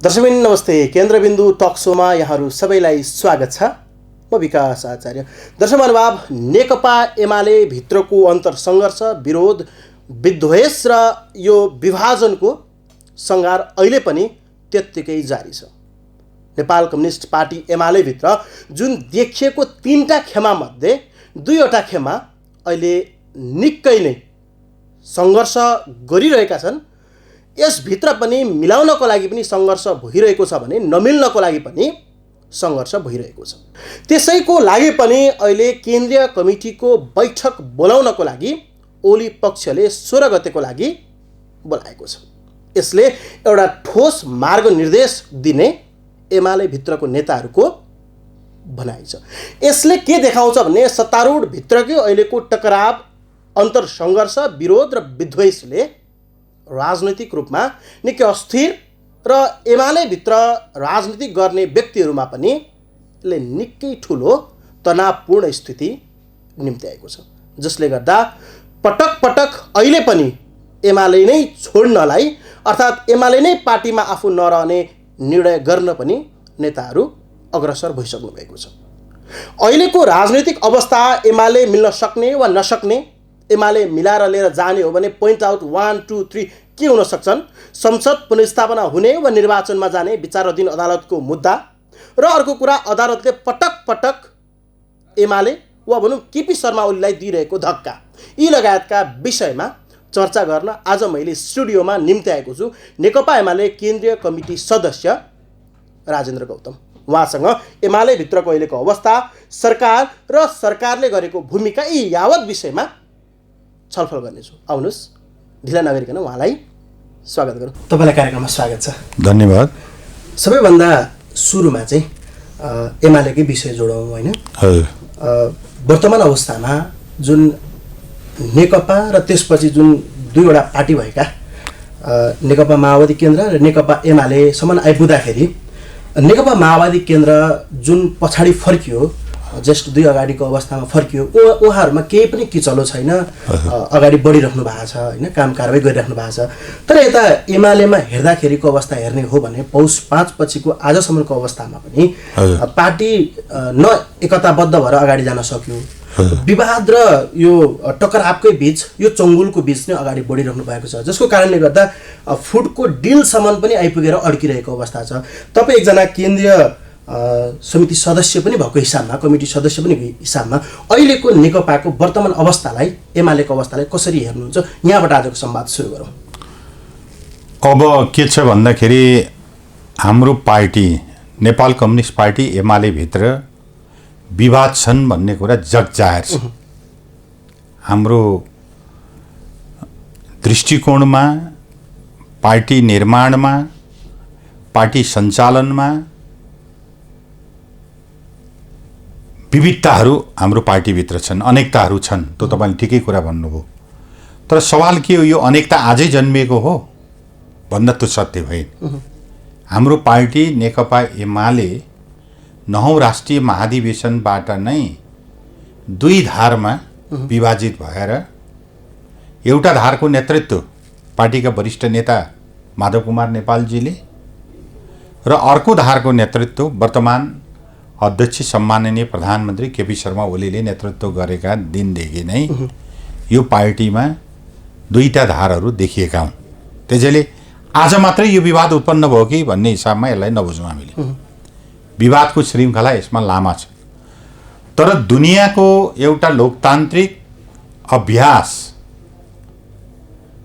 दर्शकबिन नमस्ते। केन्द्रबिन्दु टक शोमा यहाँहरू सबैलाई स्वागत छ। म विकास आचार्य। दर्शक महानुभाव, नेकपा एमाले भित्रको अन्तर सङ्घर्ष, विरोध, विद्वेष र यो विभाजनको सङ्घार अहिले पनि त्यत्तिकै जारी छ। नेपाल कम्युनिस्ट पार्टी एमाले भित्र जुन देखिएको 3टा खेमामध्ये 2वटा खेमा अहिले निकै नै सङ्घर्ष गरिरहेका छन्। यसभित्र पनि मिलाउनको लागि पनि सङ्घर्ष भइरहेको छ भने नमिल्नको लागि पनि सङ्घर्ष भइरहेको छ। त्यसैको लागि पनि अहिले केन्द्रीय कमिटीको बैठक बोलाउनको लागि ओली पक्षले 16 गतेको लागि बोलाएको छ। यसले एउटा ठोस मार्ग निर्देश दिने एमाले भित्रको नेताहरूको भनाइ छ। यसले के देखाउँछ भने सत्तारूढ भित्रकै अहिलेको टकराव, अन्तर सङ्घर्ष, विरोध र विद्वेषले राजनैतिक रूपमा निकै अस्थिर र एमाले भित्र राजनीति गर्ने व्यक्तिहरूमा पनि यसले निकै ठुलो तनावपूर्ण स्थिति निम्त्याएको छ, जसले गर्दा पटक पटक अहिले पनि एमाले नै छोड्नलाई अर्थात् एमाले नै पार्टीमा आफू नरहने निर्णय गर्न पनि नेताहरू अग्रसर भइसक्नु भएको छ। अहिलेको राजनैतिक अवस्था एमाले मिल्न सक्ने वा नसक्ने, एमाले मिलाएर लिएर जाने हो भने पोइन्ट आउट 1, 2, 3 के हुन सक्छन्, संसद पुनर्स्थापना हुने वा निर्वाचनमा जाने विचाराधीन अदालतको मुद्दा र अर्को कुरा अदालतले पटक पटक एमाले वा भनौँ केपी शर्मा ओलीलाई दिइरहेको धक्का, यी लगायतका विषयमा चर्चा गर्न आज मैले स्टुडियोमा निम्त्याएको छु नेकपा एमाले केन्द्रीय कमिटी सदस्य राजेन्द्र गौतम। उहाँसँग एमाले भित्रको अहिलेको अवस्था, सरकार र सरकारले गरेको भूमिका, यी यावत विषयमा छलफल गर्नेछु। आउनुहोस्, ढिला नगरिकन उहाँलाई स्वागत गरौँ। तपाईँलाई कार्यक्रममा स्वागत छ। धन्यवाद। सबैभन्दा सुरुमा चाहिँ एमालेकै विषय जोडौँ होइन। वर्तमान अवस्थामा जुन नेकपा र त्यसपछि जुन 2वटा पार्टी भएका नेकपा माओवादी केन्द्र र नेकपा एमाले सम्म आइपुग्दाखेरि नेकपा माओवादी केन्द्र जुन पछाडि फर्कियो, जस्ट 2 अगाडिको अवस्थामा फर्कियो, उहाँहरूमा केही पनि किचलो छैन, अगाडि बढिराख्नु भएको छ होइन, काम कारवाही गरिराख्नु भएको छ। तर यता एमालेमा हेर्दाखेरिको अवस्था हेर्ने हो भने पौष 5 पछिको आजसम्मको अवस्थामा पनि पार्टी न एकताबद्ध भएर अगाडि जान सक्यो। विवाद र यो टकरावकै बीच, यो चङ्गुलको बीच नै अगाडि बढिराख्नु भएको छ, जसको कारणले गर्दा फुडको डिलसम्म पनि आइपुगेर अड्किरहेको अवस्था छ। तपाईँ एकजना केन्द्रीय समिति सदस्य पनि भएको हिसाबमा, कमिटी सदस्य पनि हिसाबमा अहिलेको नेकपाको वर्तमान अवस्थालाई, एमालेको अवस्थालाई कसरी हेर्नुहुन्छ? यहाँबाट आजको संवाद सुरु गरौँ। अब के छ भन्दाखेरि हाम्रो party Nepal communist party UML भित्र विवाद छन् भन्ने कुरा जगजाहेर छ। हाम्रो दृष्टिकोणमा, पार्टी निर्माणमा, पार्टी सञ्चालनमा विविधताहरू हाम्रो पार्टीभित्र छन्, अनेकताहरू छन्। त्यो तपाईँले ठिकै कुरा भन्नुभयो। तर सवाल के हो, यो अनेकता आजै जन्मिएको हो भन्दा त्यो सत्य होइन। हाम्रो पार्टी नेकपा एमाले 9औं राष्ट्रिय महाधिवेशनबाट नै 2 धारमा विभाजित भएर एउटा धारको नेतृत्व पार्टीका वरिष्ठ नेता माधव कुमार नेपालजीले र अर्को धारको नेतृत्व वर्तमान अध्यक्ष सम्माननीय प्रधानमन्त्री केपी शर्मा ओलीले नेतृत्व गरेका दिनदेखि नै यो पार्टीमा 2टा धारहरू देखिएका हुन्। त्यसैले आज मात्रै यो विवाद उत्पन्न भयो कि भन्ने हिसाबमा यसलाई नबुझौँ हामीले। विवादको श्रृङ्खला यसमा लामा छ। तर दुनियाँको एउटा लोकतान्त्रिक अभ्यास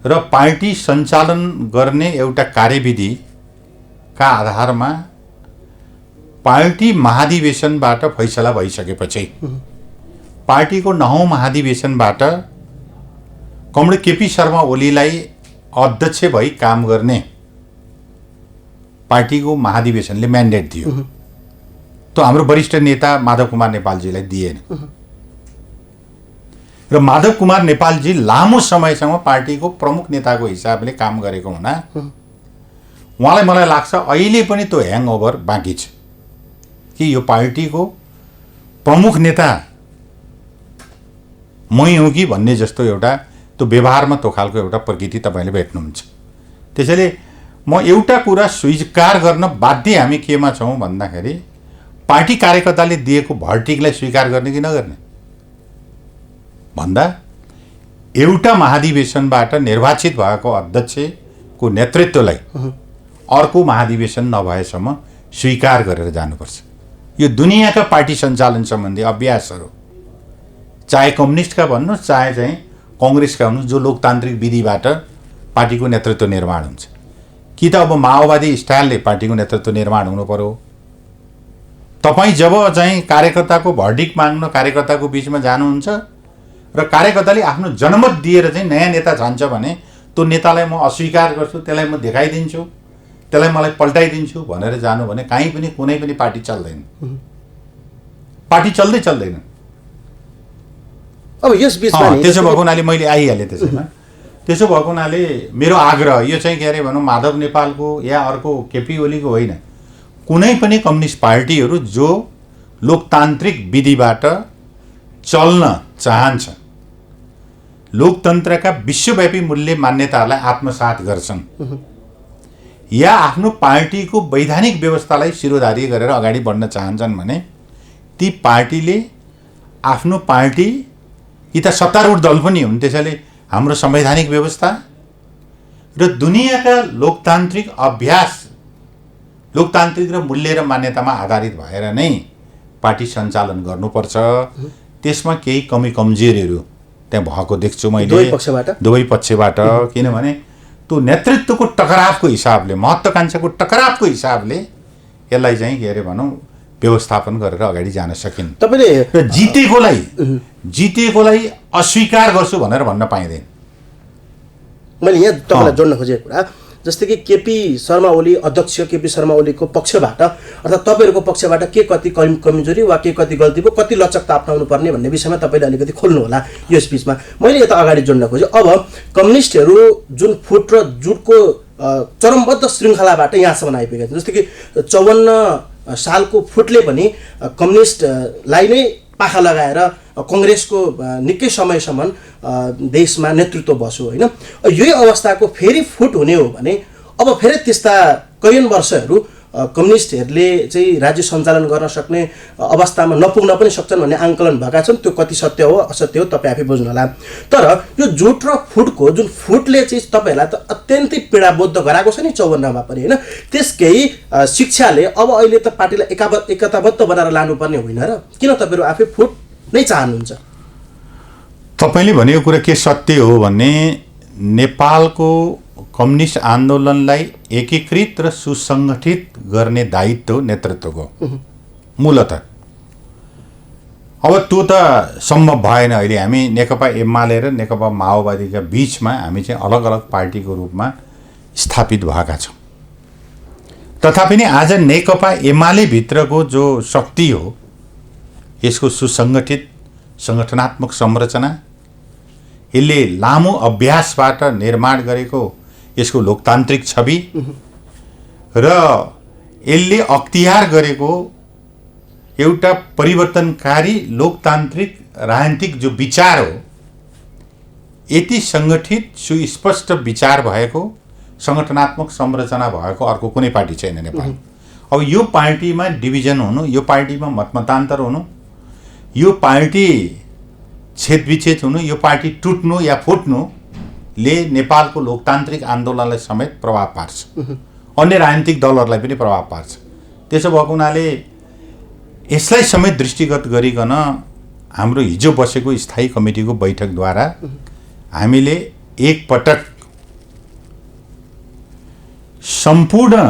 र पार्टी सञ्चालन गर्ने एउटा कार्यविधिका आधारमा पार्टी महाधिवेशनबाट फैसला भइसकेपछि पार्टीको 9औं महाधिवेशनबाट कमरेड केपी शर्मा ओलीलाई अध्यक्ष भई काम गर्ने पार्टीको महाधिवेशनले म्यान्डेट दियो। त्यो हाम्रो वरिष्ठ नेता माधव कुमार नेपालजीलाई दिएन। र माधव कुमार नेपालजी लामो समयसम्म पार्टीको प्रमुख नेताको हिसाबले काम गरेको हुना उहाँलाई मलाई लाग्छ अहिले पनि त्यो ह्याङओभर बाँकी छ कि यो पार्टीको प्रमुख नेता मै हुँ कि भन्ने जस्तो एउटा त्यो व्यवहारमा त्यो खालको एउटा प्रकृति तपाईँले भेट्नुहुन्छ। त्यसैले म एउटा कुरा स्वीकार गर्न बाध्य हामी केमा छौँ भन्दाखेरि पार्टी कार्यकर्ताले दिएको भर्टिकलाई स्वीकार गर्ने कि नगर्ने भन्दा एउटा महाधिवेशनबाट निर्वाचित भएको अध्यक्षको नेतृत्वलाई अर्को महाधिवेशन नभएसम्म स्वीकार गरेर जानुपर्छ। यो दुनियाँका पार्टी सञ्चालन सम्बन्धी अभ्यासहरू चाहे कम्युनिस्टका भन्नुहोस् चाहे चाहिँ कङ्ग्रेसका हुनुहोस् जो लोकतान्त्रिक विधिबाट पार्टीको नेतृत्व निर्माण हुन्छ कि त अब माओवादी स्टाइलले पार्टीको नेतृत्व निर्माण हुनु पर्यो। तपाईँ जब चाहिँ कार्यकर्ताको भर्डिक माग्न कार्यकर्ताको बिचमा जानुहुन्छ र कार्यकर्ताले आफ्नो जनमत दिएर चाहिँ नयाँ नेता छान्छ भने त्यो नेतालाई म अस्वीकार गर्छु, त्यसलाई म देखाइदिन्छु, त्यसलाई मलाई पल्टाइदिन्छु भनेर जानु भने कहीँ पनि कुनै पनि पार्टी चल्दैन। पार्टी चल्दैन। अब यस बिचमा त्यसो भएको हुनाले मैले आइहालेँ त्यसैमा। त्यसो भएको हुनाले मेरो आग्रह यो चाहिँ के अरे भनौँ माधव नेपालको या अर्को केपी ओलीको होइन, कुनै पनि कम्युनिस्ट पार्टीहरू जो लोकतान्त्रिक विधिबाट चल्न चाहन्छ, लोकतन्त्रका विश्वव्यापी मूल्य मान्यताहरूलाई आत्मसात गर्छन् या आफ्नो पार्टीको वैधानिक व्यवस्थालाई शिरोधार्य गरेर अगाडि बढ्न चाहन्छन् भने ती पार्टीले आफ्नो पार्टी कि त सत्तारूढ दल पनि हुन्, त्यसैले हाम्रो संवैधानिक व्यवस्था र दुनियाँका लोकतान्त्रिक अभ्यास, लोकतान्त्रिक र मूल्य र मान्यतामा आधारित भएर नै पार्टी सञ्चालन गर्नुपर्छ। त्यसमा केही कमी कमजोरीहरू त्यहाँ भएको देख्छु मैले दुवै पक्षबाट। किनभने त्यो नेतृत्वको टकरावको हिसाबले, महत्त्वाकांक्षाको टकरावको हिसाबले यसलाई चाहिँ के अरे भनौँ व्यवस्थापन गरेर अगाडि जान सकिन्। तपाईँले र जितेकोलाई अस्वीकार गर्छु भनेर भन्न पाइँदैन। मैले यहाँ तपाईँलाई जोड्न खोजेको कुरा जस्तै कि केपी शर्मा ओली अध्यक्ष केपी शर्मा ओलीको पक्षबाट अर्थात् तपाईँहरूको पक्षबाट के कति कमजोरी वा के कति गल्ती भयो, कति लचकता अप्नाउनु पर्ने भन्ने विषयमा तपाईँले अलिकति खोल्नु होला यो स्पिचमा। मैले यता अगाडि जोड्न खोजेँ, अब कम्युनिस्टहरू जुन फुट र जुटको चरमबद्ध श्रृङ्खलाबाट यहाँसम्म आइपुगेका छन्। जस्तै कि 54 सालको फुटले पनि कम्युनिस्टलाई नै पाखा लगाएर कङ्ग्रेसको निकै समयसम्म देशमा नेतृत्व बस्यो होइन। यही अवस्थाको फेरि फुट हुने हो भने अब फेरि त्यस्ता कैयन वर्षहरू कम्युनिस्टहरूले चाहिँ राज्य सञ्चालन गर्न सक्ने अवस्थामा नपुग्न पनि सक्छन् भन्ने आङ्कलन भएका छन्। त्यो कति सत्य हो असत्य हो तपाईँ आफै बुझ्नु होला। तर यो जुट र फुटको जुन फुटले चाहिँ तपाईँहरूलाई त अत्यन्तै पीडाबद्ध गराएको छ नि 54मा पनि होइन, त्यसकै शिक्षाले अब अहिले त पार्टीलाई एकताबद्ध बनाएर लानुपर्ने होइन र किन तपाईँहरू आफै फुट नै चाहनुहुन्छ? तपाईँले भनेको कुरा के सत्य हो भने नेपालको कम्युनिस्ट आन्दोलनलाई एकीकृत र सुसङ्गठित गर्ने दायित्व नेतृत्वको मूलतः। अब त्यो त सम्भव भएन। अहिले हामी नेकपा एमाले र नेकपा माओवादीका बिचमा हामी चाहिँ अलग अलग पार्टीको रूपमा स्थापित भएका छौँ। तथापि नि आज नेकपा एमाले भित्रको जो शक्ति हो यसको सुसङ्गठित सङ्गठनात्मक संरचना, यसले लामो अभ्यासबाट निर्माण गरेको यसको लोकतान्त्रिक छवि र यसले अख्तियार गरेको एउटा परिवर्तनकारी लोकतान्त्रिक राजनीतिक जो विचार हो, यति सङ्गठित सुस्पष्ट विचार भएको सङ्गठनात्मक संरचना भएको अर्को कुनै पार्टी छैन नेपाल। अब यो पार्टीमा डिभिजन हुनु, यो पार्टीमा मतमतान्तर हुनु, यो पार्टी छेदविच्छेद हुनु, यो पार्टी टुट्नु या फुट्नुले नेपालको लोकतान्त्रिक आन्दोलनलाई समेत प्रभाव पार्छ, अन्य राजनीतिक दलहरूलाई पनि प्रभाव पार्छ। त्यसो भएको हुनाले यसलाई समेत दृष्टिगत गरिकन हाम्रो हिजो बसेको स्थायी कमिटीको बैठकद्वारा हामीले एकपटक सम्पूर्ण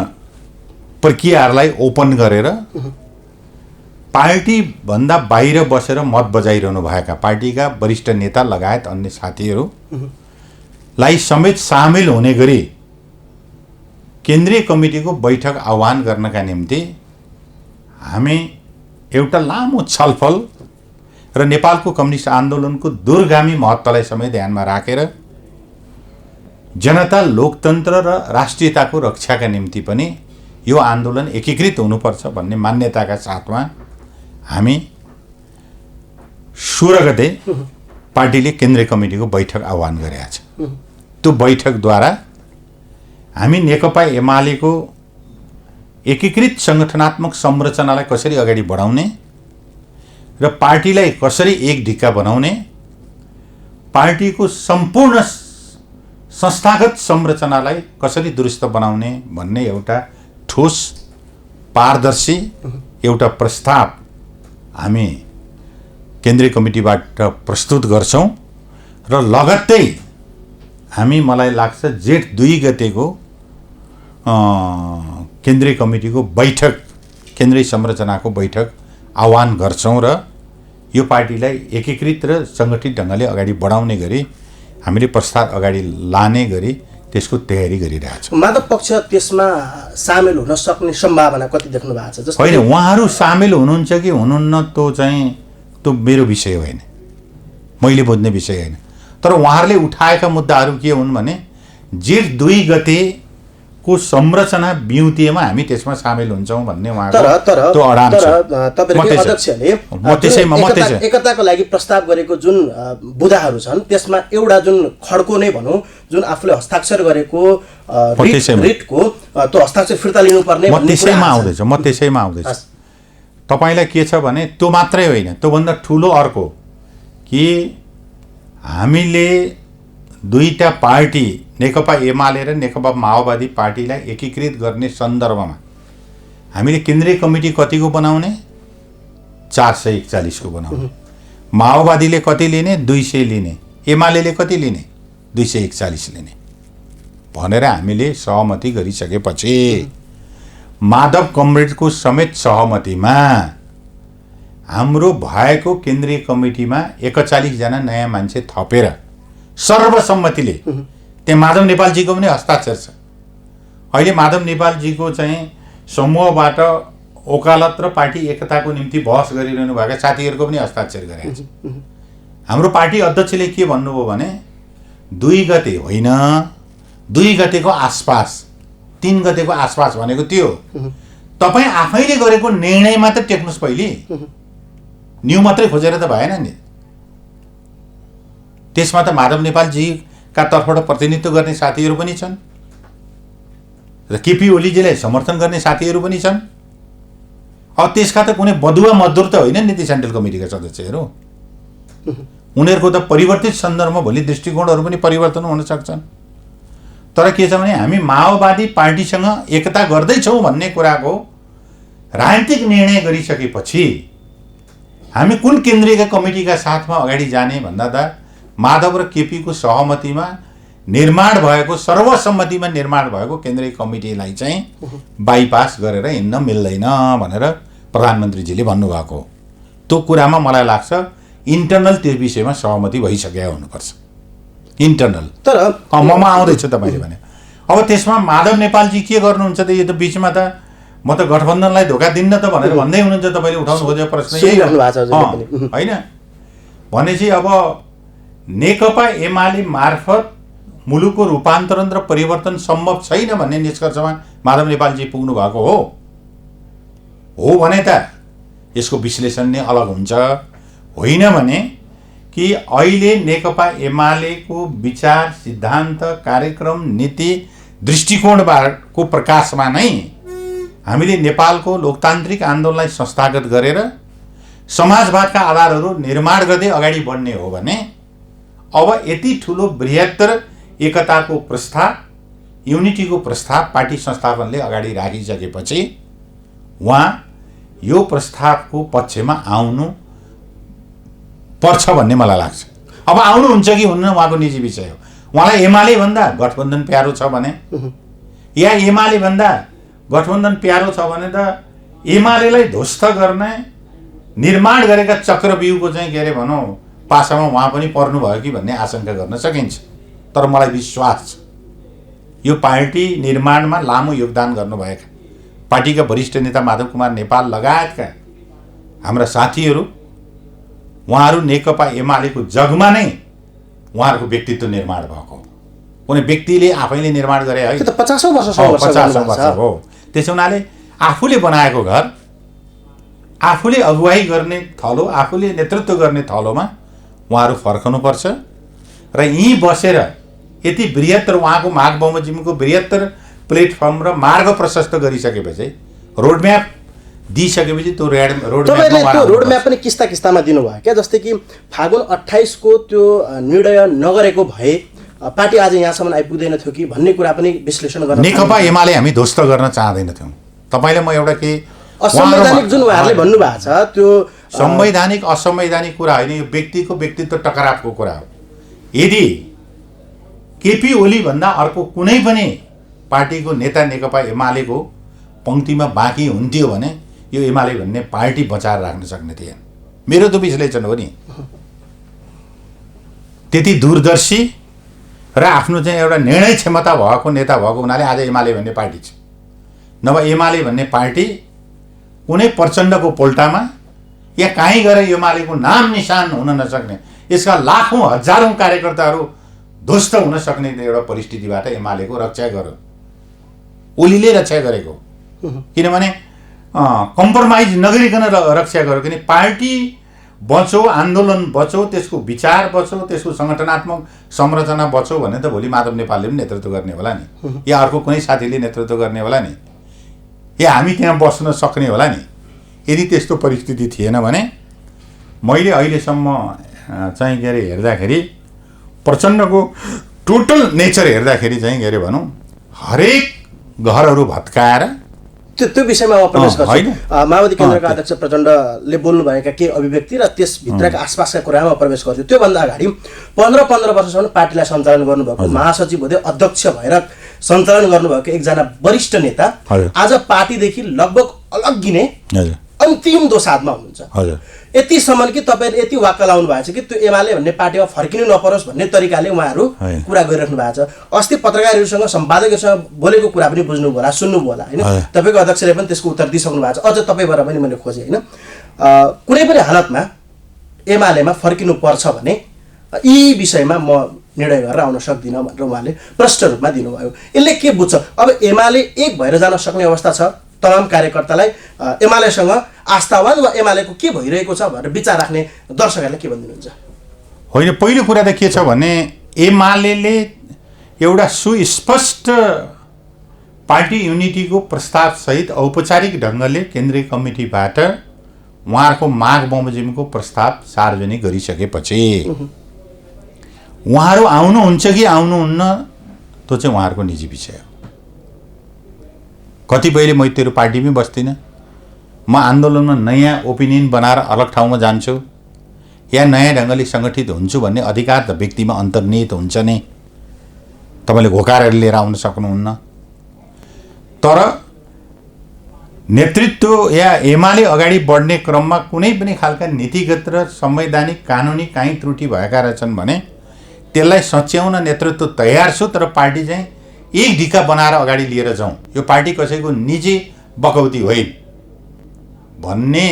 प्रक्रियाहरूलाई ओपन गरेर पार्टीभन्दा बाहिर बसेर मत बजाइरहनु भएका पार्टीका वरिष्ठ नेता लगायत अन्य साथीहरूलाई समेत सामेल हुने गरी केन्द्रीय कमिटीको बैठक आह्वान गर्नका निम्ति हामी एउटा लामो छलफल र नेपालको कम्युनिस्ट आन्दोलनको दूरगामी महत्त्वलाई समेत ध्यानमा राखेर जनता, लोकतन्त्र र राष्ट्रियताको रक्षाका निम्ति पनि यो आन्दोलन एकीकृत हुनुपर्छ भन्ने मान्यताका साथमा हामी 16 गते पार्टीले केन्द्रीय कमिटीको बैठक आह्वान गरेका छ। त्यो बैठकद्वारा हामी नेकपा एमालेको एकीकृत सङ्गठनात्मक संरचनालाई कसरी अगाडि बढाउने र पार्टीलाई कसरी एक ढिक्का बनाउने, पार्टीको सम्पूर्ण संस्थागत संरचनालाई कसरी दुरुस्त बनाउने भन्ने एउटा ठोस पारदर्शी एउटा प्रस्ताव हामी केन्द्रीय कमिटीबाट प्रस्तुत गर्छौं र लगत्तै हामी मलाई लाग्छ जेठ 2 गतेको केन्द्रीय कमिटीको बैठक, केन्द्रीय संरचनाको बैठक आह्वान गर्छौं र यो पार्टीलाई एकीकृत र सङ्गठित ढङ्गले अगाडि बढाउने गरी हामीले प्रस्ताव अगाडि लाने गरी त्यसको तयारी गरिरहेछौँ। माधव पक्ष त्यसमा सामेल हुन सक्ने सम्भावना कति देख्नु भएको छ? जस्तो होइन, उहाँहरू सामेल हुनुहुन्छ कि हुनुहुन्न त्यो मेरो विषय होइन, मैले बुझ्ने विषय होइन। तर उहाँहरूले उठाएका मुद्दाहरू के हुन् भने जेठ 2 गतेको संरचना बिउतिएमा हामी त्यसमा सामेल हुन्छौँ भन्ने उहाँको त्यो अडान छ। तपाईहरुको अध्यक्षले एकताको लागि प्रस्ताव गरेको जुन बुदाहरू छन् त्यसमा एउटा जुन खड्को नै भनौँ, जुन आफूले हस्ताक्षर गरेको रिटको त्यो हस्ताक्षर फिर्ता लिनुपर्ने म त्यसैमा आउँदैछु। तपाईलाई के छ भने त्यो मात्रै होइन, त्योभन्दा ठुलो अर्को कि हामीले दुईटा पार्टी नेकपा एमाले र नेकपा माओवादी पार्टीलाई एकीकृत गर्ने सन्दर्भमा हामीले केन्द्रीय कमिटी कतिको बनाउने? 441 को बनाउने। माओवादीले कति लिने? 200 लिने। एमालेले कति लिने? 241 लिने भनेर हामीले सहमति गरिसकेपछि माधव कमरेडको समेत सहमतिमा हाम्रो भएको केन्द्रीय कमिटीमा 41 जना नयाँ मान्छे थपेर सर्वसम्मतिले त्यहाँ माधव नेपालजीको पनि हस्ताक्षर छ। अहिले माधव नेपालजीको चाहिँ समूहबाट ओकालत र पार्टी एकताको निम्ति बहस गरिरहनु भएका साथीहरूको पनि हस्ताक्षर गरेको छ। हाम्रो पार्टी अध्यक्षले के भन्नुभयो भने 2 गते होइन, 2 गतेको आसपास, 3 गतेको आसपास भनेको त्यो तपाईँ आफैले गरेको निर्णय मात्र टेक्नुस्, पहिले न्यू मात्रै खोजेर त भएन नि। त्यसमा त माधव नेपालजीका तर्फबाट प्रतिनिधित्व गर्ने साथीहरू पनि छन् र केपी ओलीजीलाई समर्थन गर्ने साथीहरू पनि छन्। अब त्यसका त कुनै बदुवा मजदुर त होइन नि ती सेन्ट्रल कमिटीका सदस्यहरू। उनीहरूको त परिवर्तित सन्दर्भमा भोलि दृष्टिकोणहरू पनि परिवर्तन हुन सक्छन्। तर के छ भने हामी माओवादी पार्टीसँग एकता गर्दैछौँ भन्ने कुराको राजनीतिक निर्णय गरिसकेपछि हामी कुन केन्द्रीय कमिटीका साथमा अगाडि जाने भन्दा त माधव र केपीको सहमतिमा निर्माण भएको, सर्वसम्मतिमा निर्माण भएको केन्द्रीय कमिटीलाई चाहिँ बाइपास गरेर हिँड्न मिल्दैन भनेर प्रधानमन्त्रीजीले भन्नुभएको। त्यो कुरामा मलाई लाग्छ इन्टरनल त्यो विषयमा सहमति भइसकेको हुनुपर्छ। इन्टरनल तर ममा आउँदैछु तपाईँले भने। अब त्यसमा माधव नेपालजी के गर्नुहुन्छ त? यो त बिचमा त म त गठबन्धनलाई धोका दिन्न त भनेर भन्दै हुनुहुन्छ। तपाईँले उठाउनु खोजेको प्रश्न यही होइन भनेपछि अब नेकपा एमाले मार्फत मुलुकको रूपान्तरण र परिवर्तन सम्भव छैन भन्ने निष्कर्षमा माधव नेपालजी पुग्नु भएको हो भने त यसको विश्लेषण नै अलग हुन्छ। होइन भने कि अहिले नेकपा एमालेको विचार, सिद्धान्त, कार्यक्रम, नीति, दृष्टिकोणको प्रकाशमा नै हामीले नेपालको लोकतान्त्रिक आन्दोलनलाई संस्थागत गरेर समाजवादका आधारहरू निर्माण गर्दै अगाडि बढ्ने हो भने अब यति ठुलो बृहत्तर एकताको प्रस्ताव, युनिटीको प्रस्ताव पार्टी संस्थापनले अगाडि राखिसकेपछि उहाँ यो प्रस्तावको पक्षमा आउनु पर्छ भन्ने मलाई लाग्छ। अब आउनुहुन्छ कि हुन्न उहाँको निजी विषय हो। उहाँलाई एमाले भन्दा गठबन्धन प्यारो छ भने या एमाले भन्दा गठबन्धन प्यारो छ भने त एमालेलाई ध्वस्त गर्ने निर्माण गरेका चक्रव्यूहको चाहिँ के अरे भनौँ पासामा उहाँ पनि पर्नुभयो कि भन्ने आशंका गर्न सकिन्छ। तर मलाई विश्वास छ यो पार्टी निर्माणमा लामो योगदान गर्नुभएका पार्टीका वरिष्ठ नेता माधव कुमार नेपाल लगायतका हाम्रा साथीहरू, उहाँहरू नेकपा एमालेको जगमा नै उहाँहरूको व्यक्तित्व निर्माण भएको कुनै व्यक्तिले आफैले निर्माण गरे है। 50 वर्ष हो। त्यसो हुनाले आफूले बनाएको घर, आफूले अगुवाई गर्ने थलो, आफूले नेतृत्व गर्ने थलोमा उहाँहरू फर्कनुपर्छ र यहीँ बसेर यति बृहत्तर उहाँको माघ बमोजिमको बृहत्तर प्लेटफर्म र मार्ग प्रशस्त गरिसकेपछि रोडम्याप दिइसकेपछि त्यो तपाईँले त्यो रोडम्याप पनि किस्ता किस्तामा दिनुभयो क्या। जस्तै कि फागुन 28 को त्यो निर्णय नगरेको भए पार्टी आज यहाँसम्म आइपुग्दैन थियो कि भन्ने कुरा पनि विश्लेषण गर्न नेकपा एमाले हामी ध्वस्त गर्न चाहँदैनथ्यौँ। तपाईँले म एउटा के असंवैधानिक जुन उहाँहरूले भन्नुभएको छ त्यो संवैधानिक असंवैधानिक कुरा होइन, यो व्यक्तिको व्यक्तित्व टकरावको कुरा हो। यदि केपी ओली भन्दा अर्को कुनै पनि पार्टीको नेता नेकपा एमालेको पङ्क्तिमा बाँकी हुन्थ्यो भने यो एमाले भन्ने पार्टी बचाएर राख्न सक्ने थिएन। मेरो त विश्लेषण हो नि। त्यति दूरदर्शी र आफ्नो चाहिँ एउटा निर्णय क्षमता भएको नेता भएको हुनाले आज एमाले भन्ने पार्टी छ। नभए एमाले भन्ने पार्टी कुनै प्रचण्डको पोल्टामा या कहीँ गएर एमालेको नाम निशान हुन नसक्ने, यसका लाखौँ हजारौँ कार्यकर्ताहरू ध्वस्त हुन सक्ने एउटा परिस्थितिबाट एमालेको रक्षा गर्यो। ओलीले रक्षा गरेको, किनभने कम्प्रोमाइज नगरिकन रक्षा गर्यो। किन पार्टी बचो, आन्दोलन बचो, त्यसको विचार बचो, त्यसको सङ्गठनात्मक संरचना बचो भने त भोलि माधव नेपालले पनि नेतृत्व गर्ने होला नि, या अर्को कुनै साथीले नेतृत्व गर्ने होला नि, या हामी त्यहाँ बस्न सक्ने होला नि। यदि त्यस्तो परिस्थिति थिएन भने मैले अहिलेसम्म चाहिँ के अरे हेर्दाखेरि प्रचण्डको टोटल नेचर हेर्दाखेरि चाहिँ के अरे भनौँ हरेक घरहरू भत्काएर त्यो विषयमा म प्रवेश गर्छु। माओवादी केन्द्रका अध्यक्ष प्रचण्डले बोल्नुभएका केही अभिव्यक्ति र त्यसभित्रका आसपासका कुरामा प्रवेश गर्छु। त्योभन्दा अगाडि 15 वर्षसम्म पार्टीलाई सञ्चालन गर्नुभएको, महासचिव हुँदै अध्यक्ष भएर सञ्चालन गर्नुभएको एकजना वरिष्ठ नेता आज पार्टीदेखि लगभग अलग्गिने अन्तिम दोसाधमा हुनुहुन्छ। यतिसम्म कि तपाईँले यति वाक्क लाउनु भएको छ कि त्यो एमाले भन्ने पार्टीमा फर्किनु नपरोस् भन्ने तरिकाले उहाँहरू कुरा गरिराख्नु भएको छ। अस्ति पत्रकारहरूसँग सम्पादकहरूसँग बोलेको कुरा पनि बुझ्नुभयो होला, सुन्नुभयो होला होइन। तपाईँको अध्यक्षले पनि त्यसको उत्तर दिइसक्नु भएको छ। अझ तपाईँबाट पनि मैले खोजेँ होइन, कुनै पनि हालतमा एमालेमा फर्किनु पर्छ भने यी विषयमा म निर्णय गरेर आउन सक्दिनँ भनेर उहाँले प्रष्ट रूपमा दिनुभयो। यसले के बुझ्छ? अब एमाले एक भएर जान सक्ने अवस्था छ? तमाम कार्यकर्तालाई एमालेसँग आस्थावान वा एमालेको के भइरहेको छ भनेर विचार राख्ने दर्शकहरूले के भनिदिनुहुन्छ? होइन, पहिलो कुरा त के छ भने एमाले एउटा सुस्पष्ट पार्टी युनिटीको प्रस्तावसहित औपचारिक ढङ्गले केन्द्रीय कमिटीबाट उहाँहरूको माग बमोजिमको प्रस्ताव सार्वजनिक गरिसकेपछि उहाँहरू आउनुहुन्छ कि आउनुहुन्न त्यो चाहिँ उहाँहरूको निजी विषय हो। कतिपयले म तेरो पार्टीमै बस्दिनँ, म आन्दोलनमा नयाँ ओपिनियन बनाएर अलग ठाउँमा जान्छु या नयाँ ढङ्गले सङ्गठित हुन्छु भन्ने अधिकार त व्यक्तिमा अन्तर्निहित हुन्छ नै, तपाईँले घोकारेर लिएर आउन सक्नुहुन्न। तर नेतृत्व या एमाले अगाडि बढ्ने क्रममा कुनै पनि खालका नीतिगत र संवैधानिक कानुनी काहीँ त्रुटि भएका रहेछन् भने त्यसलाई सच्याउन नेतृत्व तयार छु, तर पार्टी चाहिँ एक ढिका बनाएर अगाडि लिएर जाउँ, यो पार्टी कसैको निजी बकौती होइन भन्ने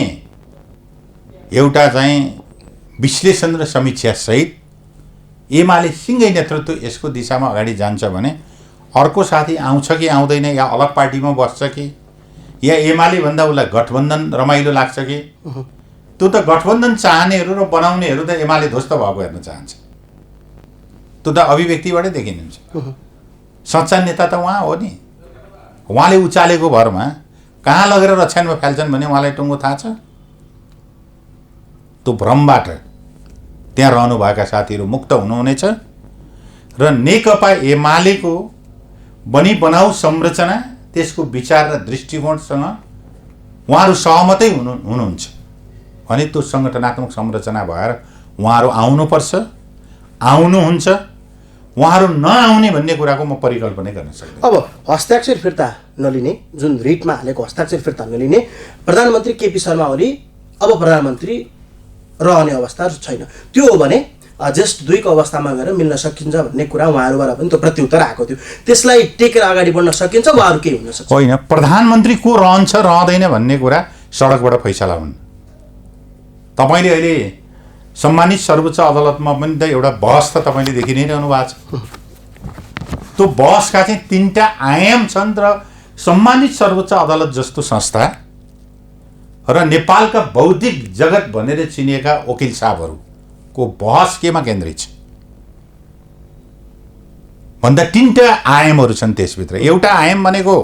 एउटा चाहिँ विश्लेषण र समीक्षासहित एमाले सिँगै नेतृत्व यसको दिशामा अगाडि जान्छ भने अर्को साथी आउँछ कि आउँदैन, या अलग पार्टीमा बस्छ कि, या एमाले भन्दा उसलाई गठबन्धन रमाइलो लाग्छ कि, त्यो त गठबन्धन चाहनेहरू र बनाउनेहरू त एमाले ध्वस्त भएको हेर्न चाहन्छ। त्यो त अभिव्यक्तिबाटै देखिनुहुन्छ। सच्चा नेता त उहाँ हो नि। उहाँले उचालेको भरमा कहाँ लगेर रक्षानमा फाल्छन् भने उहाँलाई टुङ्गो थाहा छ। त्यो भ्रमबाट त्यहाँ रहनुभएका साथीहरू मुक्त हुनुहुनेछ र नेकपा एमालेको बनाउ संरचना, त्यसको विचार र दृष्टिकोणसँग उहाँहरू सहमतै हुनुहुन्छ भने त्यो सङ्गठनात्मक संरचना भएर उहाँहरू आउनुपर्छ, आउनुहुन्छ। उहाँहरू नआउने भन्ने कुराको म परिकल्पना गर्न सक्दिनँ। अब हस्ताक्षर फिर्ता नलिने, जुन रिटमा हालेको हस्ताक्षर फिर्ता नलिने, प्रधानमन्त्री केपी शर्मा ओली अब प्रधानमन्त्री रहने अवस्था छैन, त्यो हो भने जस्ट 2 को अवस्थामा गएर मिल्न सकिन्छ भन्ने कुरा उहाँहरूबाट पनि त्यो प्रत्युत्तर आएको थियो। त्यसलाई टेकेर अगाडि बढ्न सकिन्छ वा अरू केही हुन सक्छ? होइन, प्रधानमन्त्री को रहन्छ रहँदैन भन्ने कुरा सडकबाट फैसला हुन्। तपाईँले अहिले सम्मानित सर्वोच्च अदालतमा पनि त एउटा बहस त तपाईँले देखि नै रहनु भएको छ। त्यो बहसका चाहिँ 3टा आयाम छन् र सम्मानित सर्वोच्च अदालत जस्तो संस्था र नेपालका बौद्धिक जगत भनेर चिनिएका वकिल साहबहरूको बहस केमा केन्द्रित छ भन्दा 3टा आयामहरू छन् त्यसभित्र। एउटा आयाम भनेको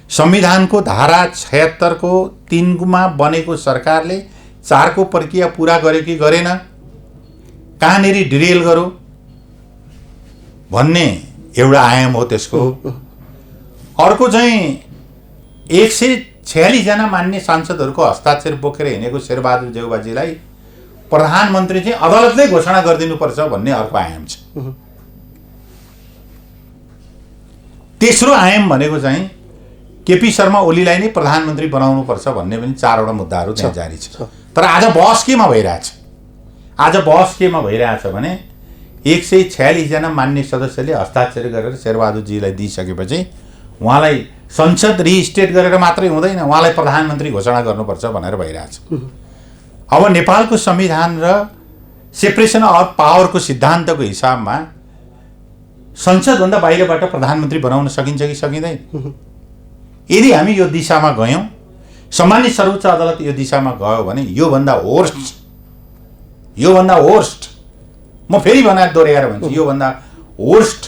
संविधानको धारा 76 को 3 मा बनेको सरकारले 4 को प्रक्रिया पूरा गर्यो कि गरेन, कहाँनेरि डिरेल गर्यो भन्ने एउटा आयाम हो त्यसको। अर्को चाहिँ 146 जना मान्य सांसदहरूको हस्ताक्षर बोकेर हिँडेको शेरबहादुर देउवाजीलाई प्रधानमन्त्री चाहिँ अदालतले घोषणा गरिदिनुपर्छ भन्ने अर्को आयाम छ। तेस्रो आयाम भनेको चाहिँ केपी शर्मा ओलीलाई नै प्रधानमन्त्री बनाउनुपर्छ भन्ने पनि 4वटा मुद्दाहरू त्यहाँ जारी छ। तर आज बहस केमा भइरहेछ? आज बहस केमा भइरहेछ भने 146 जना मान्य सदस्यले हस्ताक्षर गरेर शेरबहादुरजीलाई दिइसकेपछि उहाँलाई संसद रिस्टेट गरेर मात्रै हुँदैन, उहाँलाई प्रधानमन्त्री घोषणा गर्नुपर्छ भनेर भइरहेछ। अब नेपालको संविधान र सेपरेसन अफ पावरको सिद्धान्तको हिसाबमा संसदभन्दा बाहिरबाट प्रधानमन्त्री बनाउन सकिन्छ कि सकिँदैन? यदि हामी यो दिशामा गयौँ, सामान्य सर्वोच्च अदालत यो दिशामा गयो भने योभन्दा वर्स्ट म फेरि बनाएर दोहोऱ्याएर भन्छु, योभन्दा वर्स्ट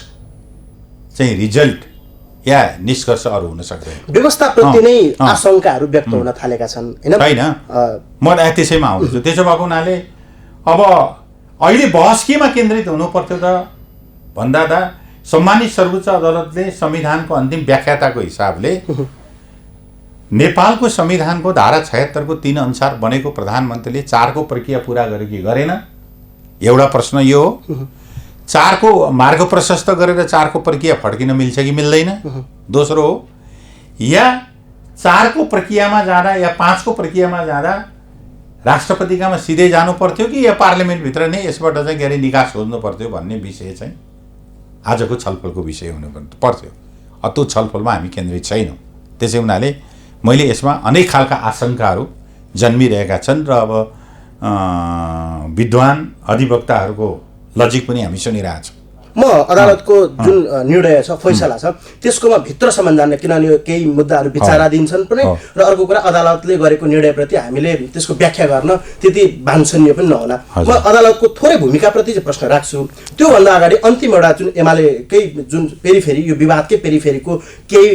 चाहिँ रिजल्ट या निष्कर्ष अरू हुन सक्दैन। व्यवस्थाप्रति नै आशंकाहरू व्यक्त हुन थालेका छन् हैन? म त्यसैमा आउँछु। त्यसो भएको हुनाले अब अहिले बहस केमा केन्द्रित हुनु पर्थ्यो त भन्दा सम्मानित सर्वोच्च अदालतले संविधानको अन्तिम व्याख्याताको हिसाबले नेपालको संविधानको धारा 76 को 3 अनुसार बनेको प्रधानमन्त्रीले 4 को प्रक्रिया पूरा गर्यो कि गरेन, एउटा प्रश्न यो हो। 4 को मार्ग प्रशस्त गरेर 4 को प्रक्रिया फड्किन मिल्छ कि मिल्दैन? दोस्रो हो, या 4 को प्रक्रियामा जाँदा या 5 को प्रक्रियामा जाँदा राष्ट्रपतिकामा सिधै जानु पर्थ्यो कि या पार्लिमेन्टभित्र नै यसबाट चाहिँ गरी निकास खोज्नु पर्थ्यो भन्ने विषय चाहिँ आजको छलफलको विषय हुनु पर्थ्यो। त्यो छलफलमा हामी केन्द्रित छैनौँ। त्यसै हुनाले मैले यसमा अनेक खालका आशंकाहरू जन्मिरहेका छन् र अब विद्वान अधिवक्ताहरूको लजिक पनि हामी सुनिरहेछौँ। म अदालतको जुन निर्णय छ, फैसला छ, त्यसकोमा भित्रसम्म जान्न, किनभने केही मुद्दाहरू विचाराधीन छन् पनि र अर्को कुरा अदालतले गरेको निर्णयप्रति हामीले त्यसको व्याख्या गर्न त्यति वाञ्छनीय पनि नहोला। म अदालतको थोरै भूमिकाप्रति चाहिँ प्रश्न राख्छु। त्योभन्दा अगाडि अन्तिम एउटा जुन एमालेकै जुन पेरिफेरी, यो विवादकै पेरिफेरीको केही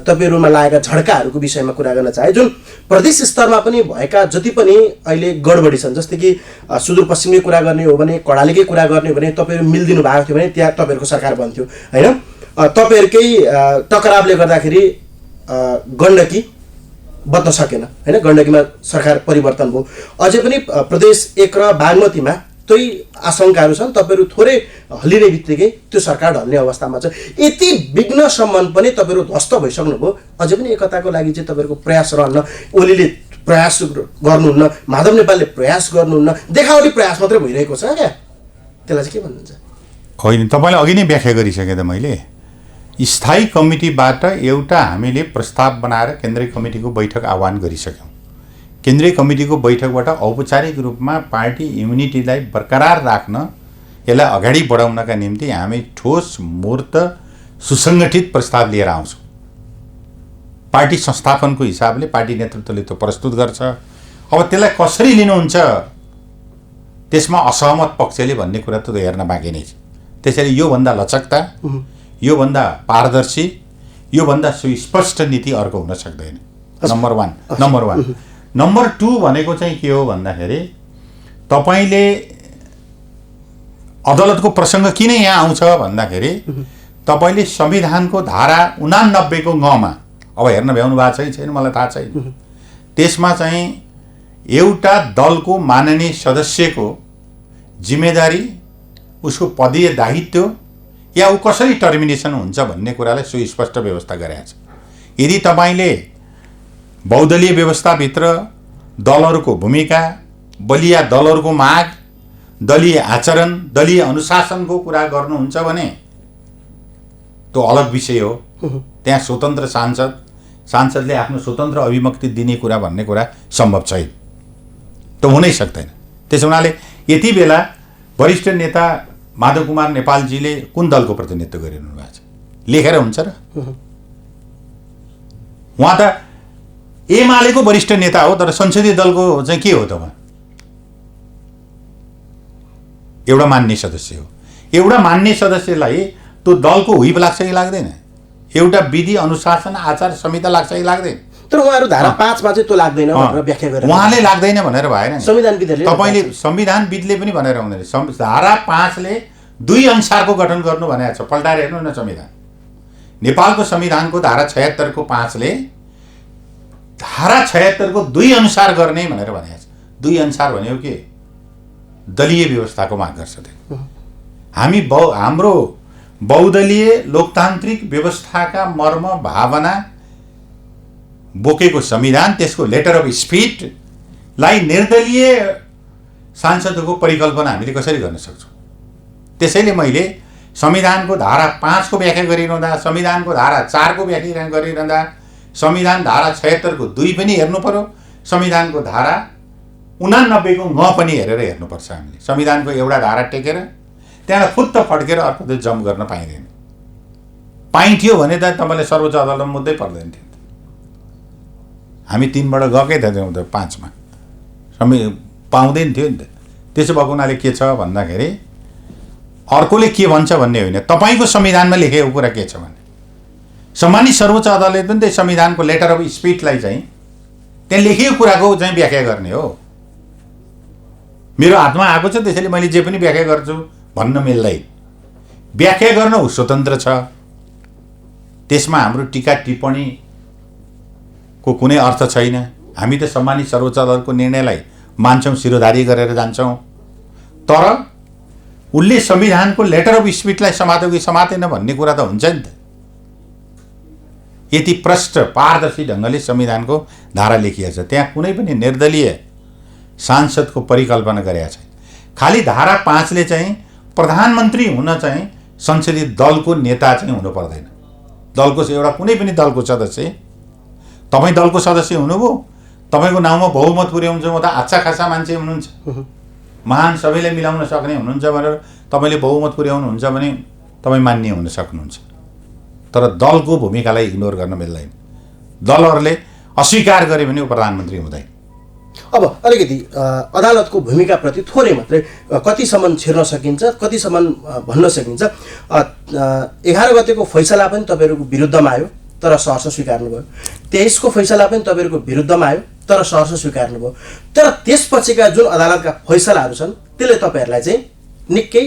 तपाईँहरूमा लागेका झड्काहरूको विषयमा कुरा गर्न चाहे। जुन प्रदेश स्तरमा पनि भएका जति पनि अहिले गडबडी छन्, जस्तै कि सुदूरपश्चिमकै कुरा गर्ने हो भने, कर्णालीकै कुरा गर्ने हो भने तपाईँहरू मिलिदिनु भएको थियो भने त्यहाँ तपाईँहरूको सरकार बन्थ्यो हैन? तपाईँहरूकै टकरावले गर्दाखेरि गण्डकी बच्न सकेन हैन? गण्डकीमा सरकार परिवर्तन भयो। अझै पनि प्रदेश 1 र बागमतीमा त्यही आशंकाहरू छन्। तपाईँहरू थोरै हल्लिने बित्तिकै त्यो सरकार ढल्ने अवस्थामा छ। यति विघ्नसम्म पनि तपाईँहरू ध्वस्त भइसक्नुभयो, अझै पनि एकताको लागि चाहिँ तपाईँहरूको प्रयास रहन्न। ओलीले प्रयास गर्नुहुन्न, माधव नेपालले प्रयास गर्नुहुन्न, देखावटी प्रयास मात्रै भइरहेको छ क्या? त्यसलाई चाहिँ के भन्नुहुन्छ? होइन, तपाईँले अघि नै व्याख्या गरिसकेँ त मैले। स्थायी कमिटीबाट एउटा हामीले प्रस्ताव बनाएर केन्द्रीय कमिटीको बैठक आह्वान गरिसक्यौँ। केन्द्रीय कमिटीको बैठकबाट औपचारिक रूपमा पार्टी युनिटीलाई बरकरार राख्न, यसलाई अगाडि बढाउनका निम्ति हामी ठोस मूर्त सुसङ्गठित प्रस्ताव लिएर आउँछौँ। पार्टी संस्थापनको हिसाबले पार्टी नेतृत्वले त्यो प्रस्तुत गर्छ। अब त्यसलाई कसरी लिनुहुन्छ, त्यसमा असहमत पक्षले भन्ने कुरा त हेर्न बाँकी नै छ। त्यसैले योभन्दा लचकता, योभन्दा पारदर्शी, योभन्दा सुस्पष्ट नीति अर्को हुन सक्दैन। नम्बर 1। नम्बर 2 भनेको चाहिँ के हो भन्दाखेरि, तपाईँले अदालतको प्रसङ्ग किन यहाँ आउँछ भन्दाखेरि तपाईँले संविधानको धारा 89 को ग मा, अब हेर्न भ्याउनु भएको छ कि छैन मलाई थाहा छैन, त्यसमा चाहिँ एउटा दलको माननीय सदस्यको जिम्मेदारी, उसको पदीय दायित्व या ऊ कसरी टर्मिनेसन हुन्छ भन्ने कुरालाई सुस्पष्ट व्यवस्था गरेको छ। यदि तपाईँले बहुदलीय व्यवस्थाभित्र दलहरूको भूमिका, बलिया दलहरूको माग, दलीय आचरण, दलीय अनुशासनको कुरा गर्नुहुन्छ भने त्यो अलग विषय हो। त्यहाँ स्वतन्त्र सांसदले आफ्नो स्वतन्त्र अभिव्यक्ति दिने कुरा भन्ने कुरा सम्भव छैन, त्यो हुनै सक्दैन। त्यसो हुनाले यति बेला वरिष्ठ नेता माधव कुमार नेपालजीले कुन दलको प्रतिनिधित्व गरिरहनु भएको छ? लेखेर हुन्छ र? उहाँ त एमालेको वरिष्ठ नेता हो, तर संसदीय दलको चाहिँ के हो त? उहाँ एउटा मान्य सदस्य हो। एउटा मान्य सदस्यलाई त्यो दलको हुइप लाग्छ कि लाग्दैन? एउटा विधि अनुशासन आचार संहिता लाग्छ कि लाग्दैन? तर उहाँहरू धारा 5 मा चाहिँ त्यो लाग्दैन भनेर व्याख्या गरेर उहाँले लाग्दैन भनेर भएन नि। संविधानविदहरूले तपाईँले संविधानविदले पनि भनेर हुँदैन। धारा 5 ले 2 अनुसारको गठन गर्नु भनेको छ। पल्टाएर हेर्नु न संविधान। नेपालको संविधानको धारा 76 को 5 ले धारा 76 को 2 अनुसार गर्ने भनेर भनेको छ। 2 अनुसार भनेको के? दलीय व्यवस्थाको माग गर्छ त्यो। हामी हाम्रो बहुदलीय लोकतान्त्रिक व्यवस्थाका मर्म भावना बोकेको संविधान, त्यसको लेटर अफ स्पिरिटलाई निर्दलीय सांसदहरूको परिकल्पना हामीले कसरी गर्न सक्छौँ? त्यसैले मैले संविधानको धारा 5 को व्याख्या गरिरहँदा, संविधानको धारा 4 को व्याख्या गरिरहँदा, संविधान धारा 76 को 2 पनि हेर्नु पर्यो, संविधानको धारा 89 को 9 पनि हेरेर हेर्नुपर्छ हामीले। संविधानको एउटा धारा टेकेर त्यहाँ फुत्त फड्केर अर्को चाहिँ जम्प गर्न पाइँदैन। पाइन्थ्यो भने त तपाईँले सर्वोच्च अदालतमा मुद्दै पर्दैन थियो। हामी 3 बाट गएकै थियौँ त 5 मा पाउँदैन थियो नि त। त्यसो भएको हुनाले के छ भन्दाखेरि अर्कोले के भन्छ भन्ने होइन, तपाईँको संविधानमा लेखेको कुरा के छ भने सम्मानित सर्वोच्च अदालतले पनि त्यो संविधानको लेटर अफ स्पिरिटलाई चाहिँ त्यहाँ लेखेको कुराको चाहिँ व्याख्या गर्ने हो। मेरो हातमा आएको छ त्यसैले मैले जे पनि व्याख्या गर्छु भन्न मिल्दैन। व्याख्या गर्न ऊ स्वतन्त्र छ। त्यसमा हाम्रो टीका टिप्पणीको कुनै अर्थ छैन। हामी त सम्मानित सर्वोच्च अदालतको निर्णयलाई मान्छौँ, शिरोधारी गरेर जान्छौँ। तर उसले संविधानको लेटर अफ स्पिरिटलाई समात्यो कि समातेन भन्ने कुरा त हुन्छ नि त। यति प्रष्ट पारदर्शी ढङ्गले संविधानको धारा लेखिएको छ, त्यहाँ कुनै पनि निर्दलीय सांसदको परिकल्पना गरेका छैन। खालि धारा 5 ले चाहिँ प्रधानमन्त्री हुन चाहिँ संसदीय दलको नेता चाहिँ हुनु पर्दैन। दलको एउटा कुनै पनि दलको सदस्य, तपाईँ दलको सदस्य हुनुभयो, तपाईँको नाउँमा बहुमत पुर्याउनुहुन्छ, म त आच्छा खासा मान्छे हुनुहुन्छ, महान सबैले मिलाउन सक्ने हुनुहुन्छ भनेर तपाईँले बहुमत पुर्याउनुहुन्छ भने तपाईँ मान्य हुन सक्नुहुन्छ। तर दलको भूमिकालाई इग्नोर गर्न मिल्दैन। दलहरूले अस्वीकार गरे भने प्रधानमन्त्री हुँदैन। अब अलिकति अदालतको भूमिकाप्रति थोरै मात्रै कतिसम्म छिर्न सकिन्छ, कतिसम्म भन्न सकिन्छ। 11 गतेको फैसला पनि तपाईँहरूको विरुद्धमा आयो तर सहर्ष स्वीकार्नुभयो। 23 को फैसला पनि तपाईँहरूको विरुद्धमा आयो तर सहर्ष स्वीकार्नुभयो। तर त्यसपछिका जुन अदालतका फैसलाहरू छन् त्यसले तपाईँहरूलाई चाहिँ निकै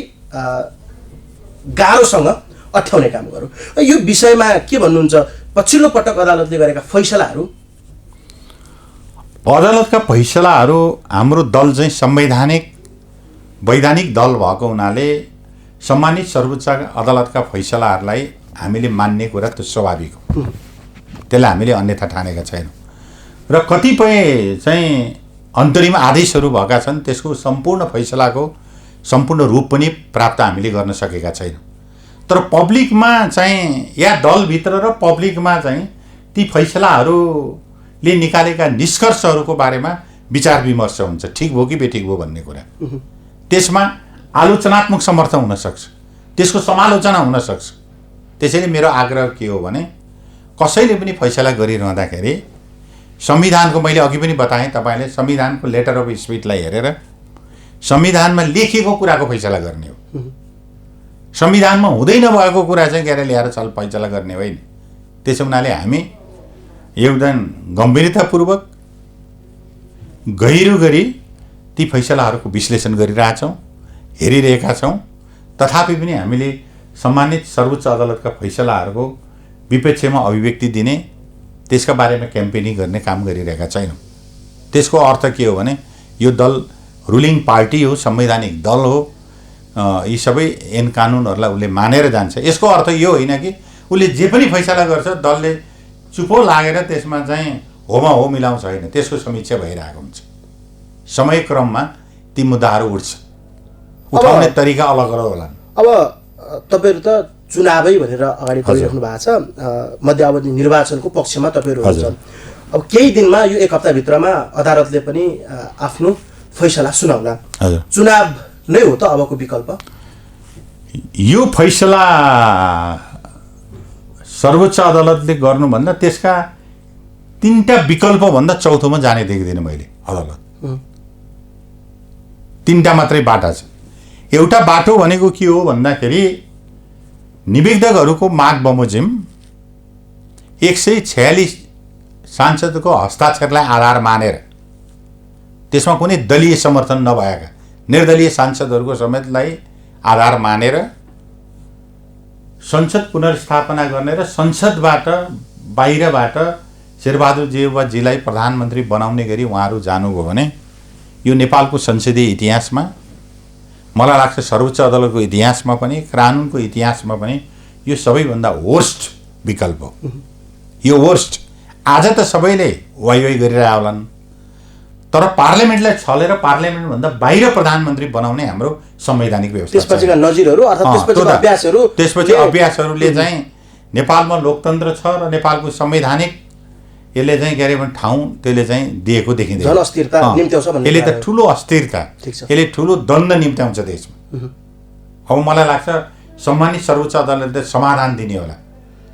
गाह्रोसँग अठ्याउने काम गर्यो। यो विषयमा के भन्नुहुन्छ? पछिल्लो पटक अदालतले गरेका फैसलाहरू, अदालतका फैसलाहरू हाम्रो दल चाहिँ संवैधानिक वैधानिक दल भएको हुनाले सम्मानित सर्वोच्च अदालतका फैसलाहरूलाई हामीले मान्ने कुरा त स्वाभाविक हो। त्यसलाई हामीले अन्यथा ठानेका छैनौँ। र कतिपय चाहिँ अन्तरिम आदेशहरू भएका छन्, त्यसको सम्पूर्ण फैसलाको सम्पूर्ण रूप पनि प्राप्त हामीले गर्न सकेका छैनौँ। तर पब्लिकमा चाहिँ या दलभित्र र पब्लिकमा चाहिँ ती फैसलाहरूले निकालेका निष्कर्षहरूको बारेमा विचार विमर्श हुन्छ, ठिक भयो कि बेठिक भयो भन्ने कुरा। त्यसमा आलोचनात्मक समर्थन हुनसक्छ, त्यसको समालोचना हुनसक्छ। त्यसैले मेरो आग्रह के हो भने कसैले पनि फैसला गरिरहँदाखेरि संविधानको, मैले अघि पनि बताएँ तपाईँले, संविधानको लेटर अफ स्पिरिटलाई हेरेर संविधानमा लेखेको कुराको फैसला गर्ने हो। संविधानमा हुँदै नभएको कुरा चाहिँ गएर ल्याएर फैसला गर्ने होइन। त्यसो हुनाले हामी एकदम गम्भीरतापूर्वक गहिरो गरी ती फैसलाहरूको विश्लेषण गरिरहेछौँ, हेरिरहेका छौँ। तथापि पनि हामीले सम्मानित सर्वोच्च अदालतका फैसलाहरूको विपक्षमा अभिव्यक्ति दिने, त्यसका बारेमा क्याम्पेनिङ गर्ने काम गरिरहेका छैनौँ। त्यसको अर्थ के हो भने यो दल रुलिङ पार्टी हो, संवैधानिक दल हो, यी सबै ऐन कानुनहरूलाई उसले मानेर जान्छ। यसको अर्थ यो होइन कि उसले जे पनि फैसला गर्छ दलले चुपो लागेर त्यसमा चाहिँ होमा हो मिलाउँछ, होइन। त्यसको समीक्षा भइरहेको हुन्छ। समयक्रममा ती मुद्दाहरू उठ्छ, उठाउने तरिका अलग अलग होला। अब तपाईँहरू त चुनावै भनेर अगाडि बढिराख्नु भएको छ, मध्यावधि निर्वाचनको पक्षमा तपाईँहरू हुनुहुन्छ। अब केही दिनमा, यो 1 हप्ताभित्रमा अदालतले पनि आफ्नो फैसला सुनाउला। चुनाव नै हो त अबको विकल्प? यो फैसला सर्वोच्च अदालतले गर्नुभन्दा त्यसका 3टा विकल्पभन्दा चौथोमा जाने देख्दिनँ मैले। अदालत 3टा मात्रै बाटा छ। एउटा बाटो भनेको के हो भन्दाखेरि निवेदकहरूको माग बमोजिम 146 सांसदको हस्ताक्षरलाई आधार मानेर त्यसमा कुनै दलीय समर्थन नभएका निर्दलीय सांसदहरूको समेतलाई आधार मानेर संसद पुनर्स्थापना गर्ने र संसदबाट बाहिरबाट शेरबहादुर देउवाजीलाई प्रधानमन्त्री बनाउने गरी उहाँहरू जानुभयो भने यो नेपालको संसदीय इतिहासमा मलाई लाग्छ सर्वोच्च अदालतको इतिहासमा पनि कानुनको इतिहासमा पनि यो सबैभन्दा वर्स्ट विकल्प हो। यो वर्स्ट आज त सबैले वाइ वाइ गरिरहेका होलान्, तर पार्लियामेन्टलाई छलेर पार्लियामेन्टभन्दा बाहिर प्रधानमन्त्री बनाउने हाम्रो संवैधानिक व्यवस्था त्यसपछिका नजिरहरू अर्थात् त्यसपछि अभ्यासहरूले चाहिँ नेपालमा लोकतन्त्र छ र नेपालको संवैधानिक यसले चाहिँ के अरे ठाउँ त्यसले चाहिँ दिएको देखिँदैन। जनअस्थिरता निम्त्याउँछ भन्ने यसले त ठुलो अस्थिरता, यसले ठुलो द्वन्द्व निम्त्याउँछ देशमा। अब मलाई लाग्छ सम्मानित सर्वोच्च अदालतले समाधान दिने होला,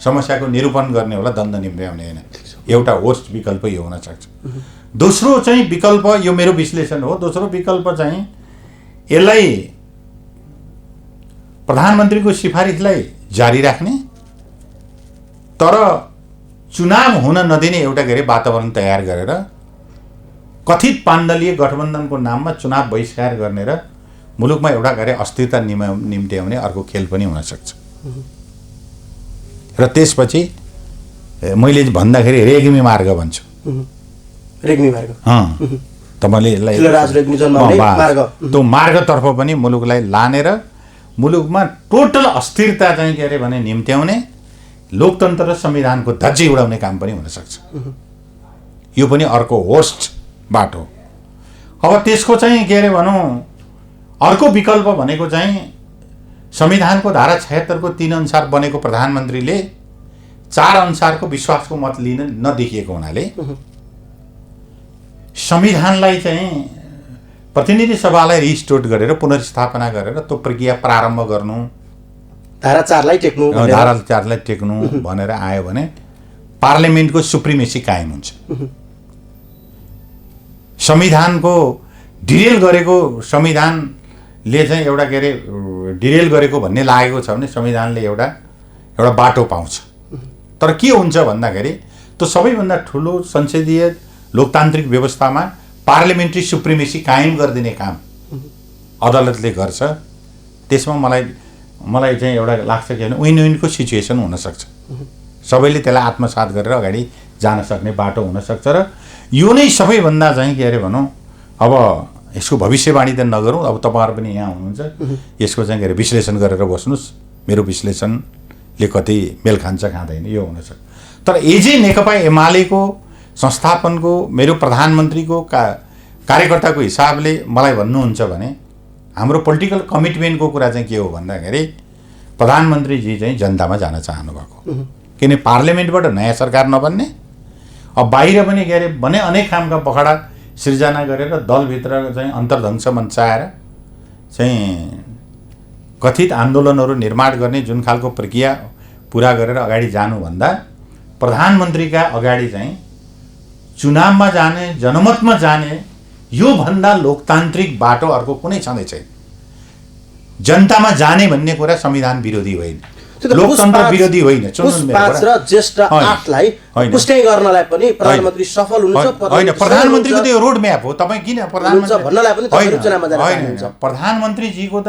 समस्याको निरूपण गर्ने होला, द्वन्द्व निम्त्याउने होइन। एउटा वर्स्ट विकल्प यो हुन सक्छ। दोस्रो चाहिँ विकल्प, यो मेरो विश्लेषण हो, दोस्रो विकल्प चाहिँ यसलाई प्रधानमन्त्रीको सिफारिसलाई जारी राख्ने तर चुनाव हुन नदिने एउटा के अरे वातावरण तयार गरेर कथित पाण्डलीय गठबन्धनको नाममा चुनाव बहिष्कार गर्ने र मुलुकमा एउटा के अरे अस्थिरता निम्त्याउने अर्को खेल पनि हुन सक्छ। र त्यसपछि मैले भन्दाखेरि रेग्मी मार्ग भन्छु। रेग्मी मार्ग तपाईँले यसलाई त्यो मार्गतर्फ पनि मुलुकलाई लाने र मुलुकमा टोटल अस्थिरता चाहिँ के अरे भने निम्त्याउने, लोकतन्त्र र संविधानको धज्जी उडाउने काम पनि हुन सक्छ। यो पनि अर्को होस्ट बाटो। अब त्यसको चाहिँ के अरे भनौँ अर्को विकल्प भनेको चाहिँ संविधानको धारा 76 को 3 अनुसार बनेको प्रधानमन्त्रीले 4 अनुसारको विश्वासको मत लिन नदेखिएको हुनाले संविधानलाई चाहिँ प्रतिनिधि सभालाई रिस्टोर गरेर पुनर्स्थापना गरेर त्यो प्रक्रिया प्रारम्भ गर्नु, धारा 4 लाई टेक्नु भनेर आयो भने पार्लियामेन्टको सुप्रिमेसी कायम हुन्छ। संविधानको डिरेल गरेको, संविधानले चाहिँ एउटा के अरे डिरेल गरेको भन्ने लागेको छ भने संविधानले एउटा बाटो पाउँछ। तर के हुन्छ भन्दाखेरि त्यो सबैभन्दा ठुलो संसदीय लोकतान्त्रिक व्यवस्थामा पार्लियामेन्ट्री सुप्रिमेसी कायम गरिदिने काम अदालतले गर्छ। त्यसमा मलाई चाहिँ एउटा लाग्छ कि विन विनको सिचुएसन हुनसक्छ। सबैले त्यसलाई आत्मसात गरेर अगाडि जान सक्ने बाटो हुनसक्छ र यो नै सबैभन्दा चाहिँ के अरे भनौँ अब यसको भविष्यवाणी त नगरौँ, अब तपाईँहरू पनि यहाँ हुनुहुन्छ, यसको चाहिँ के अरे विश्लेषण गरेर बस्नुहोस्। मेरो विश्लेषणले कति मेल खान्छ खाँदैन यो हुनसक्छ। तर एजे नेकपा एमालेको संस्थापनको मेरो प्रधानमन्त्रीको कार्यकर्ताको हिसाबले मलाई भन्नुहुन्छ भने हाम्रो पोलिटिकल कमिटमेन्टको कुरा चाहिँ के हो भन्दाखेरि प्रधानमन्त्रीजी चाहिँ जनतामा जान चाहनु भएको। किन पार्लियामेन्टबाट नयाँ सरकार नबन्ने, अब बाहिर पनि के अरे भने अनेक खामका बखडा सिर्जना गरेर दलभित्र चाहिँ अन्तर्ध्वंस मचाएर चाहिँ कथित आन्दोलनहरू निर्माण गर्ने जुन खालको प्रक्रिया पुरा गरेर अगाडि जानुभन्दा प्रधानमन्त्रीका अगाडि चाहिँ चुनावमा जाने, जनमतमा जाने, यो भन्दा लोकतान्त्रिक बाटो अर्को कुनै छँदै छैन। जनतामा जाने भन्ने कुरा संविधान विरोधी होइन, लोकतन्त्र विरोधी होइन। ज्येष्ठ 8 लाई पुष्टि गर्नलाई पनि प्रधानमन्त्री सफल हुनुहुन्छ होइन। प्रधानमन्त्रीको त यो रोड म्याप हो। तपाईँ किन प्रधानमन्त्रीजीको त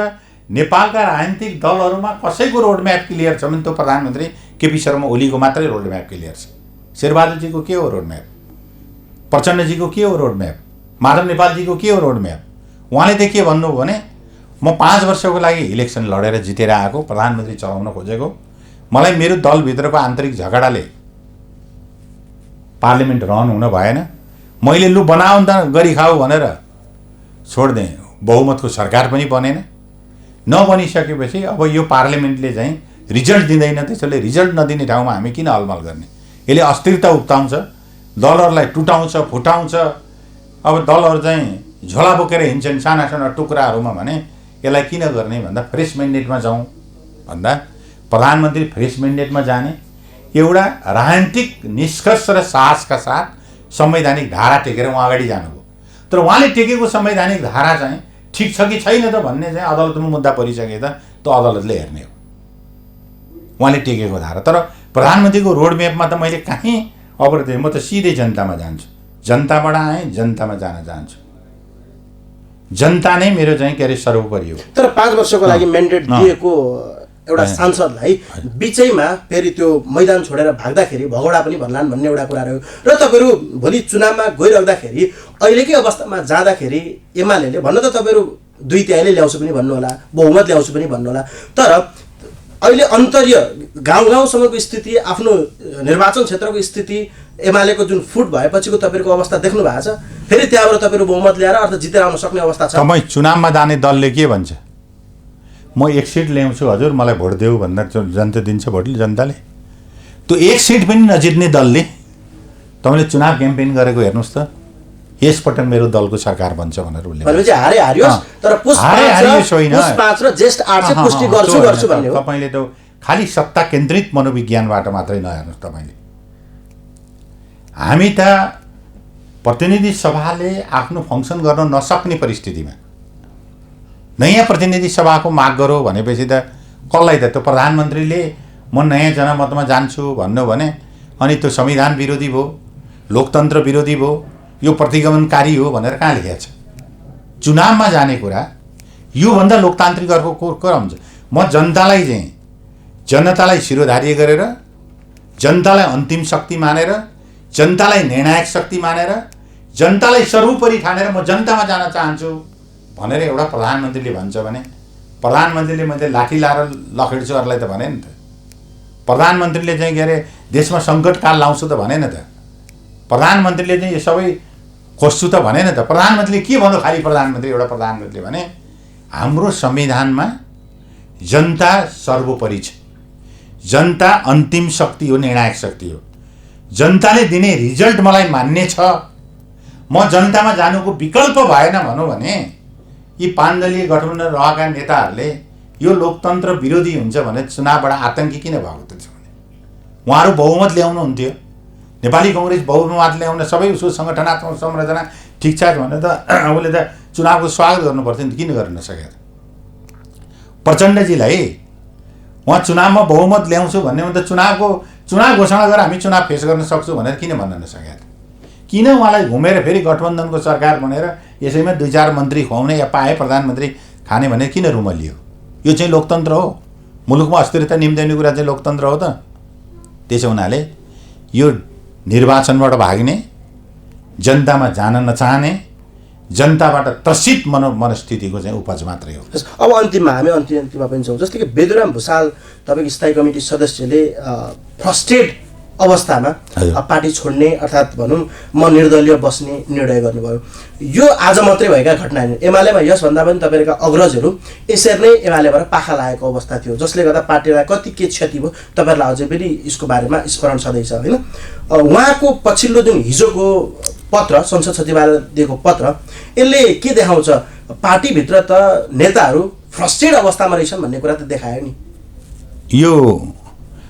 नेपालका राजनीतिक दलहरूमा कसैको रोड म्याप क्लियर छ भने त्यो प्रधानमन्त्री केपी शर्मा ओलीको मात्रै रोड म्याप क्लियर छ। शेरबहादुरजीको के हो रोड म्याप, प्रचण्डजीको के हो रोड म्याप, माधव नेपालजीको के हो रोड म्याप। उहाँले त के भन्नुभयो भने म 5 वर्षको लागि इलेक्सन लडेर जितेर आएको, प्रधानमन्त्री चलाउन खोजेको, मलाई मेरो दलभित्रको आन्तरिक झगडाले पार्लियामेन्ट रन हुन भएन, मैले लु बनाऊ त गरी खाऊ भनेर छोडिदिएँ। बहुमतको सरकार पनि बनेन। नबनिसकेपछि अब यो पार्लियामेन्टले चाहिँ रिजल्ट दिँदैन, त्यसैले रिजल्ट नदिने ठाउँमा हामी किन अलमल गर्ने। यसले अस्थिरता उक्ताउँछ, दलहरूलाई टुटाउँछ, फुटाउँछ। अब दलहरू चाहिँ झोला बोकेर हिँड्छन् साना साना टुक्राहरूमा भने यसलाई किन गर्ने भन्दा फ्रेस म्यान्डेटमा जाउँ भन्दा प्रधानमन्त्री फ्रेस म्यान्डेटमा जाने, एउटा राजनीतिक निष्कर्ष र साहसका साथ संवैधानिक धारा टेकेर उहाँ अगाडि जानुभयो। तर उहाँले टेकेको संवैधानिक धारा चाहिँ ठिक छ कि छैन त भन्ने चाहिँ अदालतमा मुद्दा परिसके त त्यो अदालतले हेर्ने हो। उहाँले टेकेको धारा। तर प्रधानमन्त्रीको रोड म्यापमा त मैले कहीँ अवरोध, म त सिधै जनतामा जान्छु, जनताबाट आएँ, जनतामा जान चाहन्छु। जनता नै मेरो चाहिँ के अरे सर्वोपरि हो। तर 5 वर्षको लागि म्यान्डेट दिएको एउटा सांसदलाई बिचैमा फेरि त्यो मैदान छोडेर भाग्दाखेरि भगौडा पनि भन्लान् भन्ने एउटा कुरा रह्यो। र तपाईँहरू भोलि चुनावमा गइराख्दाखेरि अहिलेकै अवस्थामा जाँदाखेरि एमाले भन्न त तपाईँहरू 2/3 ल्याउँछु पनि भन्नुहोला, बहुमत ल्याउँछु पनि भन्नुहोला, तर अहिले अन्तर्य गाउँ-गाउँसम्मको स्थिति, आफ्नो निर्वाचन क्षेत्रको स्थिति, एमालेको जुन फुट भएपछिको तपाईँहरूको अवस्था देख्नु भएको छ। फेरि त्यहाँबाट तपाईँहरू बहुमत ल्याएर अर्थात् जितेर आउन सक्ने अवस्था छ। तपाईँ चुनावमा जाने दलले के भन्छ? म 1 सिट ल्याउँछु हजुर, मलाई भोट देऊ भन्दा जनता दिन्छ भोटले जनताले? त्यो 1 सिट पनि नजित्ने दलले तपाईँले चुनाव क्याम्पेन गरेको हेर्नुहोस् त, यसपटक मेरो दलको सरकार बन्छ भनेर उसले भनेपछि हारे हारियोस्, तर पुस 5 र ज्येष्ठ 8 चाहिँ पुष्टि गर्छु भन्ने हो। तपाईँले त खालि सत्ता केन्द्रित मनोविज्ञानबाट मात्रै नहेर्नुहोस्। तपाईँले हामी त प्रतिनिधि सभाले आफ्नो फङ्सन गर्न नसक्ने परिस्थितिमा नयाँ प्रतिनिधि सभाको माग गरौँ भनेपछि त कसलाई त त्यो प्रधानमन्त्रीले म नयाँ जनमतमा जान्छु भन्नु भने अनि त्यो संविधान विरोधी भयो, लोकतन्त्र विरोधी भयो, यो प्रतिगमनकारी हो भनेर कहाँ लेखेको छ? चुनावमा जाने कुरा योभन्दा लोकतान्त्रिक अर्को कुरा हुन्छ। म जनतालाई चाहिँ जनतालाई शिरोधार्य गरेर, जनतालाई अन्तिम शक्ति मानेर, जनतालाई निर्णायक शक्ति मानेर, जनतालाई सर्वोपरि ठानेर म जनतामा जान चाहन्छु भनेर एउटा प्रधानमन्त्रीले भन्छ भने, प्रधानमन्त्रीले मैले लाठी लाएर लखेड्छुहरूलाई त भने नि त। प्रधानमन्त्रीले चाहिँ के अरे देशमा सङ्कटकाल लाउँछु त भनेन त। प्रधानमन्त्रीले चाहिँ यो सबै खोज्छु त भनेन त। प्रधानमन्त्रीले के भन्नु? खालि प्रधानमन्त्री, एउटा प्रधानमन्त्रीले भने हाम्रो संविधानमा जनता सर्वोपरि छ, जनता अन्तिम शक्ति हो, निर्णायक शक्ति हो, जनताले दिने रिजल्ट मलाई मान्ने छ, म जनतामा जानुको विकल्प भएन भनौँ भने यी 5 दलीय गठबन्धन रहेका नेताहरूले यो लोकतन्त्र विरोधी हुन्छ भने चुनावबाट आतङ्की किन भएको त छ भने? उहाँहरू बहुमत ल्याउनुहुन्थ्यो, नेपाली कङ्ग्रेस बहुमत ल्याउन सबै उसको सङ्गठनात्मक संरचना ठिक छ भने त उसले त चुनावको स्वागत गर्नुपर्थ्यो नि, किन गर्न सकेन? प्रचण्डजीलाई उहाँ चुनावमा बहुमत ल्याउँछु भन्ने भने त चुनाव घोषणा गरेर हामी चुनाव फेस गर्न सक्छौँ भनेर किन भन्न नसकेका? किन उहाँलाई घुमेर फेरि गठबन्धनको सरकार बनेर यसैमा 2-4 मन्त्री खुवाउने या पाए प्रधानमन्त्री खाने भनेर किन रुमलियो? यो चाहिँ लोकतन्त्र हो? मुलुकमा अस्थिरता निम्त्याउने कुरा चाहिँ लोकतन्त्र हो त? त्यसो हुनाले यो निर्वाचनबाट भाग्ने, जनतामा जान नचाहने, जनताबाट त्रसित मनस्थितिको चाहिँ उपज मात्रै हो। अब अन्तिममा हामी अन्तिममा पनि छौँ। जस्तै कि बेदुराम भुसाल तपाईँको स्थायी कमिटी सदस्यले फ्रस्ट्रेट अवस्थामा पार्टी छोड्ने अर्थात् भनौँ म निर्दलीय बस्ने निर्णय गर्नुभयो। यो आज मात्रै भएका घटना होइन। एमालेमा यसभन्दा पनि तपाईँका अग्रजहरू यसरी नै एमालेबाट पाखा लागेको अवस्था थियो, जसले गर्दा पार्टीलाई कति के क्षति भयो तपाईँहरूलाई अझै पनि यसको बारेमा स्मरण छँदैछ होइन? उहाँको पछिल्लो जुन हिजोको पत्र, संसद सचिवालयले दिएको पत्र, यसले के देखाउँछ? पार्टीभित्र त नेताहरू फ्रस्ट्रेट अवस्थामा रहेछन् भन्ने कुरा त देखायो नि। यो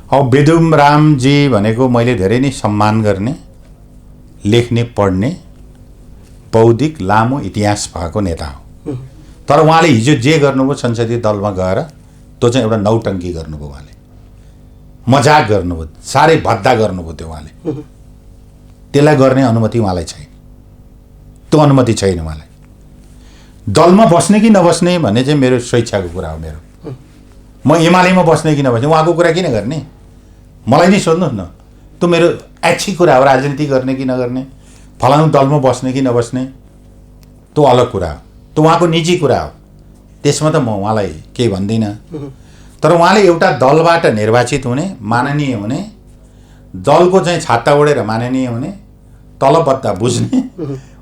अब बेदुरामजी भनेको मैले धेरै नै सम्मान गर्ने, लेख्ने, पढ्ने, बौद्धिक लामो इतिहास भएको नेता हो। तर उहाँले हिजो जे गर्नुभयो संसदीय दलमा गएर त्यो चाहिँ एउटा नौटङ्की गर्नुभयो। उहाँले मजाक गर्नुभयो, साह्रै भद्दा गर्नुभयो। त्यो उहाँले त्यसलाई गर्ने अनुमति उहाँलाई छैन, त्यो अनुमति छैन उहाँलाई। दलमा बस्ने कि नबस्ने भन्ने चाहिँ मेरो स्वेच्छाको कुरा हो। मेरो म एमालेमा बस्ने कि नबस्ने उहाँको कुरा किन गर्ने? मलाई नै सोध्नुहोस् न। त्यो मेरो ऐच्छिक कुरा हो। राजनीति गर्ने कि नगर्ने, फलानु दलमा बस्ने कि नबस्ने त्यो अलग कुरा हो, त्यो उहाँको निजी कुरा हो। त्यसमा त म उहाँलाई केही भन्दिनँ। तर उहाँले एउटा दलबाट निर्वाचित हुने, माननीय हुने, दलको चाहिँ छाता ओढेर माननीय हुने, तलबद्धा बुझ्ने,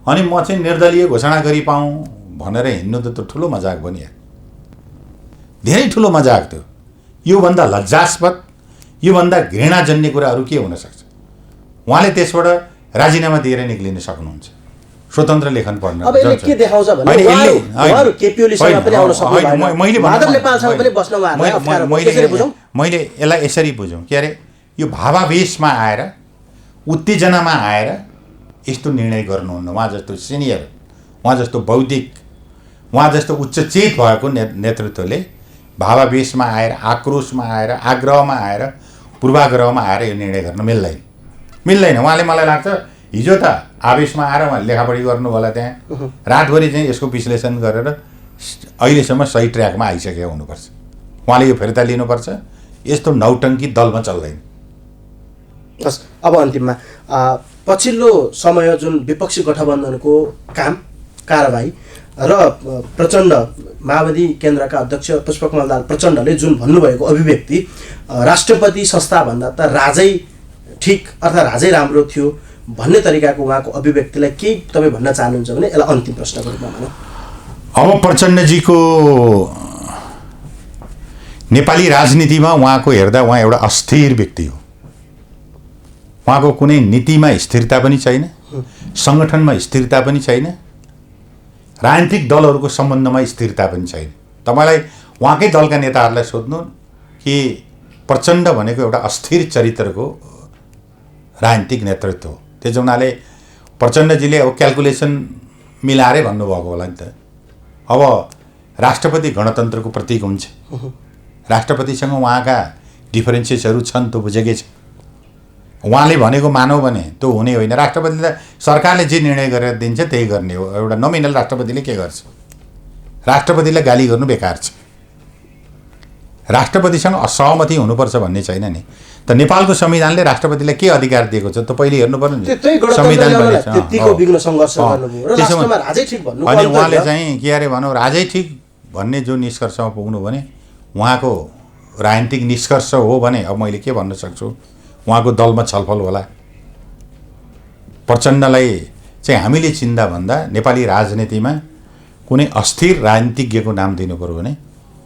अनि म चाहिँ निर्दलीय घोषणा गरिपाऊँ भनेर हिँड्नु त त्यो ठुलो मजाक भयो नि, धेरै ठुलो मजाक थियो। योभन्दा लज्जास्पद, योभन्दा घृणाजन्य कुराहरू के हुन सक्छ? उहाँले त्यसबाट राजीनामा दिएर निक्लिन सक्नुहुन्छ, स्वतन्त्र लेखन पढ्न। अब यसले के देखाउँछ भने उहाँहरु केपीओलीसँग पनि आउन सक्नु भएन, माधव नेपालसँग पनि बस्न उहाँहरुलाई अप्ठ्यारो भयो। यसरी बुझौँ, मैले यसलाई यसरी बुझौँ के अरे, यो भावावेशमा आएर, उत्तेजनामा आएर यस्तो निर्णय गर्नुहुन्न। उहाँ जस्तो सिनियर, उहाँ जस्तो बौद्धिक, उहाँ जस्तो उच्चचेत भएको नेतृत्वले भावावेशमा आएर, आक्रोशमा आएर, आग्रहमा आएर, पूर्वाग्रहमा आएर यो निर्णय गर्न मिल्दैन। उहाँले मलाई लाग्छ हिजो त आवेशमा आएर उहाँले लेखापढी गर्नु होला, त्यहाँ रातभरि चाहिँ यसको विश्लेषण गरेर अहिलेसम्म सही ट्र्याकमा आइसकेको हुनुपर्छ। उहाँले यो फिर्ता लिनुपर्छ। यस्तो नौटङ्की दलमा चल्दैन। हस्, अब अन्तिममा पछिल्लो समय जुन विपक्षी गठबन्धनको काम कारबाही र प्रचण्ड माओवादी केन्द्रका अध्यक्ष पुष्पकमल दाहाल प्रचण्डले जुन भन्नुभएको अभिव्यक्ति राष्ट्रपति संस्थाभन्दा त राजै ठिक अर्थात् राजै राम्रो थियो भन्ने तरिकाको उहाँको अभिव्यक्तिलाई केही तपाईँ भन्न चाहनुहुन्छ भने यसलाई अन्तिम प्रश्नको रूपमा भनौँ। अब प्रचण्डजीको नेपाली राजनीतिमा उहाँको हेर्दा उहाँ एउटा अस्थिर व्यक्ति हो। उहाँको कुनै नीतिमा स्थिरता पनि छैन, सङ्गठनमा स्थिरता पनि छैन, राजनीतिक दलहरूको सम्बन्धमा स्थिरता पनि छैन। तपाईँलाई उहाँकै दलका नेताहरूलाई सोध्नु कि प्रचण्ड भनेको एउटा अस्थिर चरित्रको राजनीतिक नेतृत्व हो। त्यसो हुनाले प्रचण्डजीले अब क्याल्कुलेसन मिलाएरै भन्नुभएको होला नि त। अब राष्ट्रपति गणतन्त्रको प्रतीक हुन्छ। राष्ट्रपतिसँग उहाँका डिफरेन्सेसहरू छन्, त्यो बुझेकै छ। उहाँले भनेको मानौ भने त्यो हुने होइन। राष्ट्रपतिले त सरकारले जे निर्णय गरेर दिन्छ त्यही गर्ने हो। एउटा नोमिनल राष्ट्रपतिले के गर्छ? राष्ट्रपतिलाई गाली गर्नु बेकार छ। राष्ट्रपतिसँग असहमति हुनुपर्छ भन्ने छैन नि। त नेपालको संविधानले राष्ट्रपतिलाई के अधिकार दिएको छ त पहिले हेर्नु पर्यो नि। अनि उहाँले चाहिँ के अरे भनौँ राजै ठिक भन्ने जो निष्कर्षमा पुग्नु भने उहाँको राजनीतिक निष्कर्ष हो भने अब मैले के भन्न सक्छु, उहाँको दलमा छलफल होला। प्रचण्डलाई चाहिँ हामीले चिन्दा भन्दा नेपाली राजनीतिमा कुनै अस्थिर राजनीतिज्ञको नाम दिनु पर्यो भने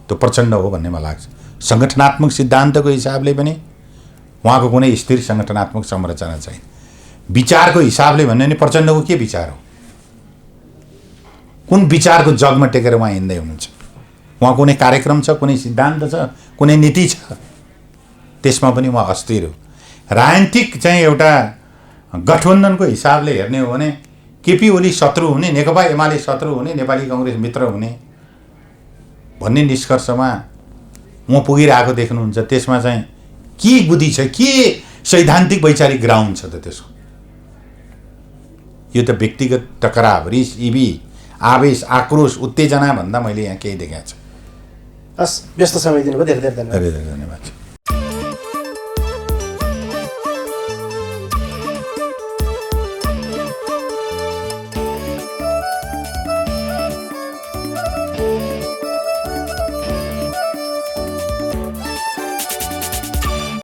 त्यो प्रचण्ड हो भन्ने मलाई लाग्छ। सङ्गठनात्मक सिद्धान्तको हिसाबले पनि उहाँको कुनै स्थिर सङ्गठनात्मक संरचना छैन। विचारको हिसाबले भन्यो भने प्रचण्डको के विचार हो? कुन विचारको जगमा टेकेर उहाँ हिँड्दै हुनुहुन्छ? उहाँ कुनै कार्यक्रम छ, कुनै सिद्धान्त छ, कुनै नीति छ? त्यसमा पनि उहाँ अस्थिर हो। राजनीतिक चाहिँ एउटा गठबन्धनको हिसाबले हेर्ने हो भने केपी ओली शत्रु हुने, नेकपा एमाले शत्रु हुने, नेपाली कङ्ग्रेस मित्र हुने भन्ने निष्कर्षमा उहाँ पुगिरहेको देख्नुहुन्छ। त्यसमा चाहिँ के बुद्धि छ, के सैद्धान्तिक वैचारिक ग्राउन्ड छ त त्यसको? यो त व्यक्तिगत टकराव, रिस, इबी, आवेश, आक्रोश, उत्तेजना भन्दा मैले यहाँ केही देखाएको छु। हस्, व्यस्त समय दिनुभयो, धेरै धेरै धन्यवाद। धेरै धेरै धन्यवाद।